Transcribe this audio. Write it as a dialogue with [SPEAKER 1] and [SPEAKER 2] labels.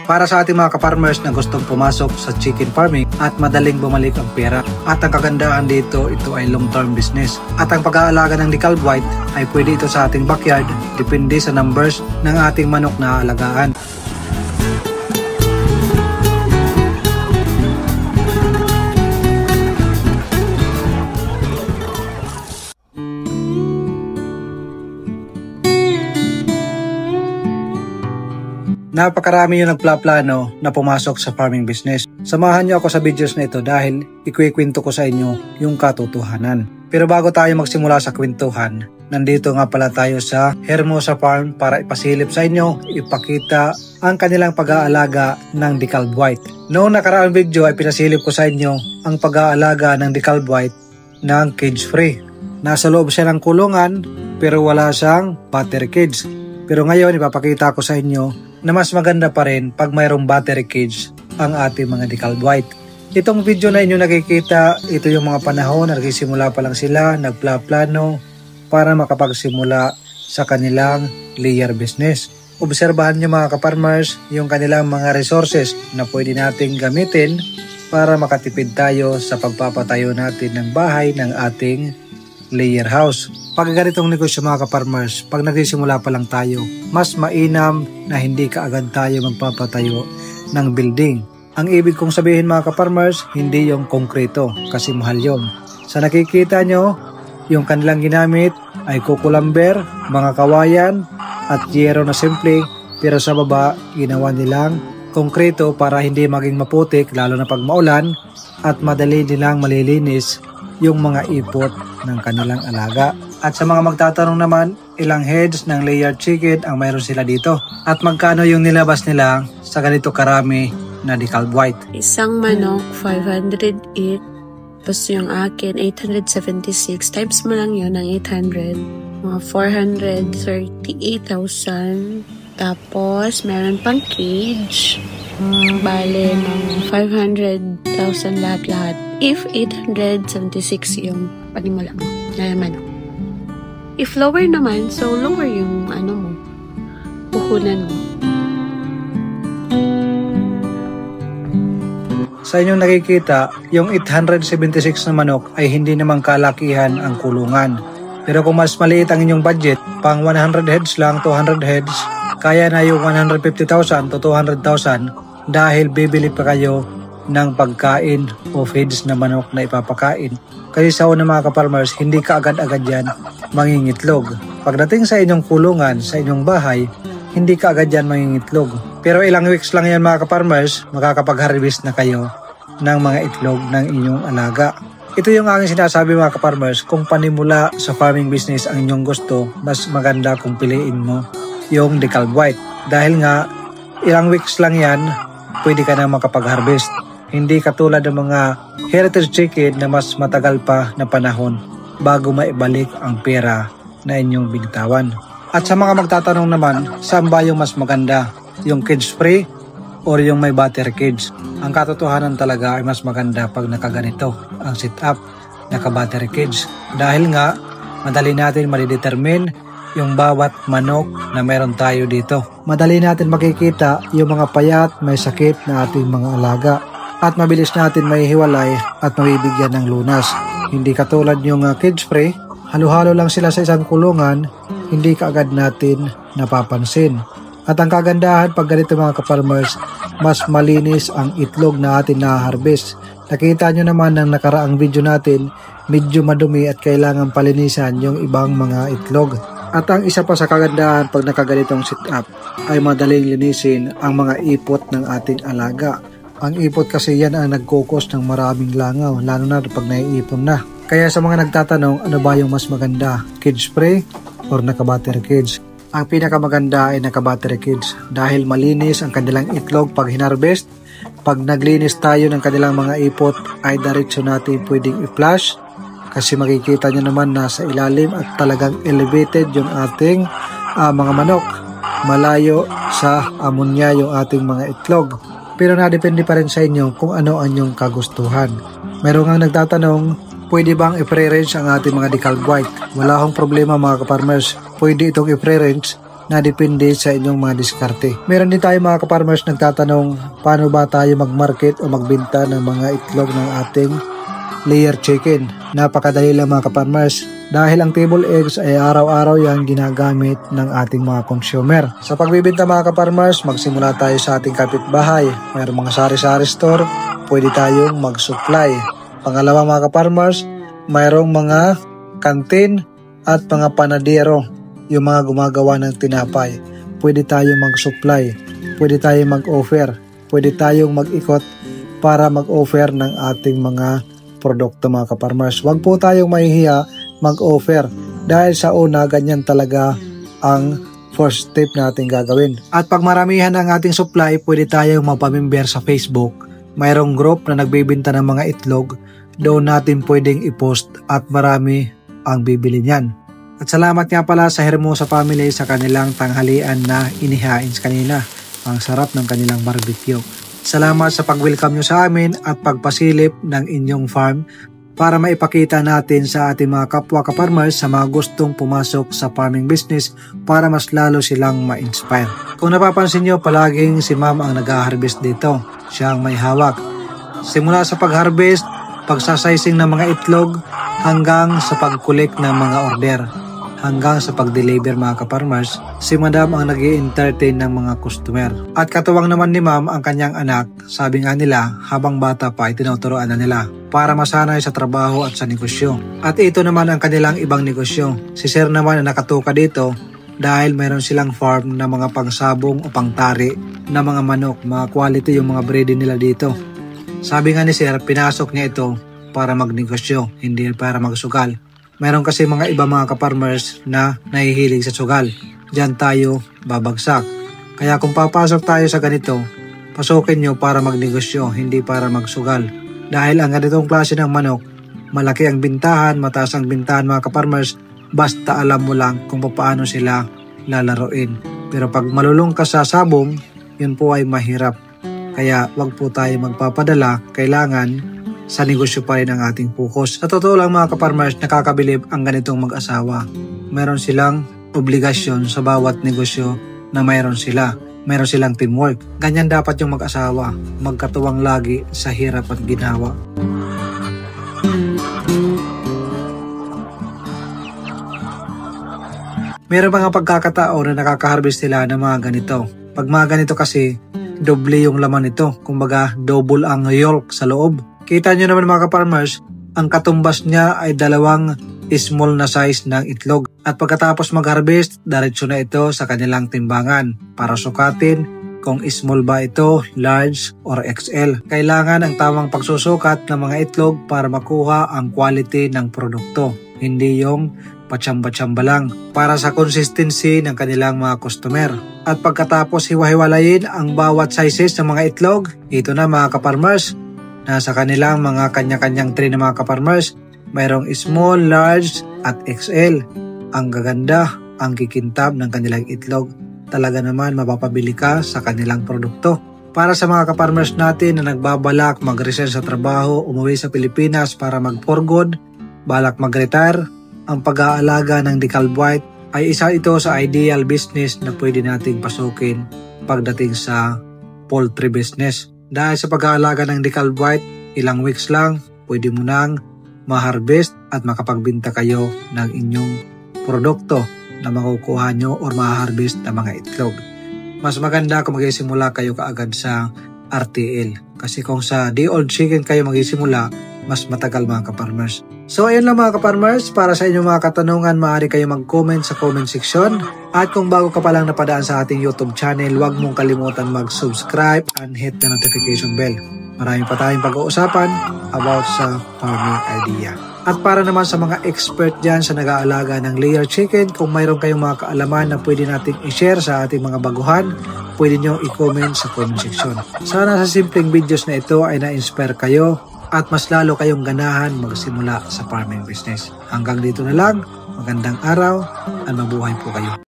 [SPEAKER 1] para sa ating mga ka-farmers na gustong pumasok sa chicken farming at madaling bumalik ang pera. At ang kagandahan dito, ito ay long-term business. At ang pag-aalaga ng DeKalb White ay pwede ito sa ating backyard, depende sa numbers ng ating manok na aalagaan. Napakarami yung nagplaplano na pumasok sa farming business. Samahan niyo ako sa videos na ito dahil ikwikwento ko sa inyo yung katotohanan. Pero bago tayo magsimula sa kwentuhan, nandito nga pala tayo sa Hermosa Farm para ipasilip sa inyo, ipakita ang kanilang pag-aalaga ng DeKalb White. Noong nakaraang video ay pinasilip ko sa inyo ang pag-aalaga ng DeKalb White ng cage free. Nasa loob siya ng kulungan pero wala siyang battery cage. Pero ngayon ipapakita ko sa inyo na mas maganda pa rin pag mayroong battery cage ang ating mga DeKalb White. Itong video na inyo nakikita, ito yung mga panahon, nagsisimula pa lang sila, nagplaplano para makapagsimula sa kanilang layer business. Obserbahan nyo mga ka-farmers yung kanilang mga resources na pwede nating gamitin para makatipid tayo sa pagpapatayo natin ng bahay ng ating layer house. Pag ganitong negosyo mga ka-farmers, pag nagsisimula pa lang tayo, mas mainam na hindi kaagad tayo magpapatayo ng building. Ang ibig kong sabihin mga ka-farmers, hindi yung konkreto kasi mahal yun. Sa nakikita nyo, yung kanilang ginamit ay kukulamber, mga kawayan at yero na simple, pero sa baba ginawa nilang konkreto para hindi maging maputik lalo na pag maulan at madali nilang malilinis yung mga ipot ng kanilang alaga. At sa mga magtatanong naman, ilang heads ng layer chicken ang mayroon sila dito? At magkano yung nilabas nila sa ganito karami na DeKalb White?
[SPEAKER 2] Isang manok, 508. Tapos yung akin, 876. Times mo lang yun ng 800. Mga 438,000. Tapos, meron pang cage. Bale, ng 500,000 lahat-lahat. If 876 yung panimula mo, na manok. If lower naman, so lower yung mo, puhunan mo.
[SPEAKER 1] Sa inyong nakikita, yung 876 na manok ay hindi naman kalakihan ang kulungan. Pero kung mas maliit ang inyong budget, pang 100 heads lang, 200 heads, kaya na yung 150,000 to 200,000 dahil bibili pa kayo ng pagkain o feeds na manok na ipapakain. Kasi sa una mga ka-farmers, hindi ka agad-agad yan mangingitlog. Pagdating sa inyong kulungan, sa inyong bahay, hindi ka agad yan mangingitlog. Pero ilang weeks lang yan mga ka-farmers, makakapag-harvest na kayo ng mga itlog ng inyong alaga. Ito yung aking sinasabi mga ka-farmers, kung panimula sa farming business ang inyong gusto, mas maganda kung piliin mo yung DeKalb White. Dahil nga, ilang weeks lang yan, pwede ka na makapag-harvest. Hindi katulad ng mga heritage chicken na mas matagal pa na panahon bago maibalik ang pera na inyong binitawan. At sa mga magtatanong naman, saan ba yung mas maganda? Yung cage free or yung may battery cage? Ang katotohanan talaga ay mas maganda pag nakaganito ang setup, naka-battery cage. Dahil nga, madali natin madidetermine yung bawat manok na meron tayo dito. Madali natin makikita yung mga payat, may sakit na ating mga alaga. At mabilis natin maihiwalay at mabibigyan ng lunas. Hindi katulad yung cage free, halo-halo lang sila sa isang kulungan, hindi kaagad natin napapansin. At ang kagandahan pag ganito mga ka-farmers, mas malinis ang itlog na atin na-harvest. Nakita nyo naman ng nakaraang video natin, medyo madumi at kailangan palinisan yung ibang mga itlog. At ang isa pa sa kagandahan pag nakaganitong setup ay madaling linisin ang mga ipot ng ating alaga. Ang ipot kasi yan ang nagkukos ng maraming langaw, lalo na pag naiipon na. Kaya sa mga nagtatanong, ano ba yung mas maganda? Cage free or naka-battery cage? Ang pinakamaganda ay naka-battery cage dahil malinis ang kanilang itlog pag hinarvest. Pag naglinis tayo ng kanilang mga ipot ay diretso natin pwedeng i-flush kasi makikita nyo naman nasa ilalim at talagang elevated yung ating mga manok. Malayo sa amonya yung ating mga itlog. Pero nadepende pa rin sa inyo kung ano ang inyong kagustuhan. Meron nga nagtatanong, pwede bang i-pre-range ang ating mga DeKalb White? Wala akong problema mga ka-farmers. Pwede itong i-pre-range na depende sa inyong mga diskarte. Meron din tayo mga ka-farmers nagtatanong paano ba tayo mag-market o magbenta ng mga itlog ng ating layer chicken. Napakadali lang mga ka-farmers dahil ang table eggs ay araw-araw yan ginagamit ng ating mga consumer. Sa pagbibenta mga ka-farmers, magsimula tayo sa ating kapitbahay. Mayroong mga sari-sari store, pwede tayong mag-supply. Pangalawa mga ka-farmers, mayroong mga kantin at mga panadero, yung mga gumagawa ng tinapay. Pwede tayong mag-supply, pwede tayong mag-offer, pwede tayong mag-ikot para mag-offer ng ating mga produkto mga ka-farmers. Huwag po tayong mahihiya mag-offer dahil sa una ganyan talaga ang first step natin gagawin. At pag maramihan ang ating supply, pwede tayong magpamember sa Facebook. Mayroong group na nagbibenta ng mga itlog, doon natin pwedeng i-post at marami ang bibili niyan. At salamat nga pala sa Hermosa Family sa kanilang tanghalian na inihain kanina. Ang sarap ng kanilang barbecue. Salamat sa pag-welcome nyo sa amin at pagpasilip ng inyong farm para maipakita natin sa ating mga kapwa ka-farmers sa mga gustong pumasok sa farming business para mas lalo silang ma-inspire. Kung napapansin nyo, palaging si ma'am ang nag-harvest dito. Siya ang may hawak. Simula sa pag-harvest, pagsasizing ng mga itlog, hanggang sa pag-collect ng mga order, hanggang sa pag-deliver mga ka-farmers, si madam ang nag-i-entertain ng mga customer. At katuwang naman ni ma'am ang kanyang anak, sabi nga nila, habang bata pa ay tinuturuan na nila para masanay sa trabaho at sa negosyo. At ito naman ang kanilang ibang negosyo. Si sir naman ang nakatuka dito dahil mayroon silang farm na mga pangsabong o pangtari na mga manok, mga quality yung mga breeding nila dito. Sabi nga ni sir, pinasok niya ito para magnegosyo, hindi para magsugal. Meron kasi mga iba mga ka-farmers na nahihilig sa sugal. Diyan tayo babagsak. Kaya kung papasok tayo sa ganito, pasukin nyo para magnegosyo, hindi para magsugal. Dahil ang ganitong klase ng manok, malaki ang bintahan, mataas ang bintahan mga ka-farmers, basta alam mo lang kung paano sila lalaroin. Pero pag malulong ka sa sabong, yun po ay mahirap. Kaya wag po tayo magpapadala, kailangan sa negosyo pa rin ang ating focus. Sa totoo lang mga ka-farmers, nakakabilib ang ganitong mag-asawa. Meron silang obligasyon sa bawat negosyo na mayroon sila. Meron silang teamwork. Ganyan dapat yung mag-asawa. Magkatuwang lagi sa hirap at ginawa. Meron mga pagkakataon na nakaka-harvest sila ng mga ganito. Pag mga ganito kasi, doble yung laman nito. Kumbaga, double ang yolk sa loob. Kita nyo naman mga ka-farmers, ang katumbas niya ay 2 small na size ng itlog. At pagkatapos mag-harvest, diretso na ito sa kanilang timbangan para sukatin kung small ba ito, large, or XL. Kailangan ang tamang pagsusukat ng mga itlog para makuha ang quality ng produkto. Hindi yung patsamba-tsamba lang para sa consistency ng kanilang mga customer. At pagkatapos hiwa-hiwalayin ang bawat sizes ng mga itlog, ito na mga ka-farmers, nasa kanilang mga kanya-kanyang tray ng mga ka-farmers, mayroong small, large, at XL. Ang gaganda, ang kikintab ng kanilang itlog. Talaga naman mapapabili ka sa kanilang produkto. Para sa mga ka-farmers natin na nagbabalak mag-resign sa trabaho, umuwi sa Pilipinas para mag-for good, balak mag-retire, ang pag-aalaga ng decal white ay isa ito sa ideal business na pwede nating pasukin pagdating sa poultry business. Dahil sa pag-aalaga ng decal white, ilang weeks lang, pwede mo nang ma-harvest at makapagbenta kayo ng inyong produkto na makukuha nyo or ma-harvest na mga itlog. Mas maganda kung magsisimula kayo kaagad sa RTL. Kasi kung sa day-old chicken kayo magsisimula, mas matagal mga ka-farmers. So ayun lang mga ka-farmers, para sa inyong mga katanungan, maaari kayo mag-comment sa comment section. At kung bago ka pa lang napadaan sa ating YouTube channel, huwag mong kalimutan mag-subscribe and hit the notification bell. Marami pa tayong pag-uusapan about sa farming idea. At para naman sa mga expert dyan sa nag-aalaga ng layer chicken, kung mayroon kayong mga kaalaman na pwede nating i-share sa ating mga baguhan, pwede nyo i-comment sa comment section. Sana sa simpleng videos na ito ay na-inspire kayo at mas lalo kayong ganahan magsimula sa farming business. Hanggang dito na lang, magandang araw at mabuhay po kayo.